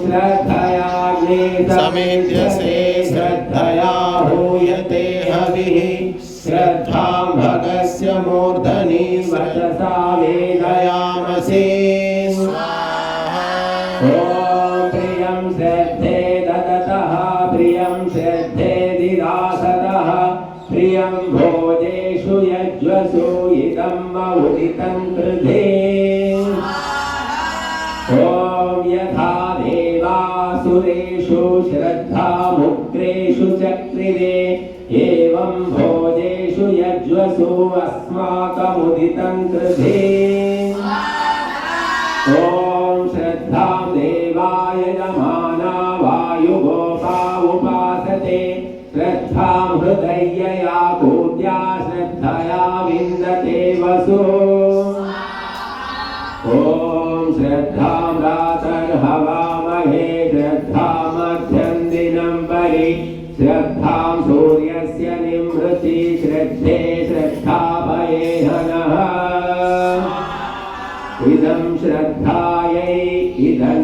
श्रद्धयाग्ने समेध्यसे श्रद्धया हूयते हविः श्रद्धां भगस्य मूर्धनि वचसा वेदयामसे स्वाहा। ॐ प्रियं श्रद्धे ददतः प्रियं श्रद्धे दिदासतः प्रियं भोजेषु यज्वसु इदं उदितं कृधे। ॐ यथा देवासुरेषु श्रद्धामुग्रेषु चक्रिरे एवं भोजेषु यज्वसु अस्माकमुदितं कृधे। ॐ श्रद्धां देवाय यजमाना वायुगोपा उपासते श्रद्धां हृदयया पूज्या श्रद्धया विन्दते वसु। ॐ श्रद्धां रातर्हवामहे श्रद्धां मध्यं दिनं परि श्रद्धां सूर्यस्य निमृति श्रद्धे श्रद्धाभये हनः। इदं श्रद्धायै इदं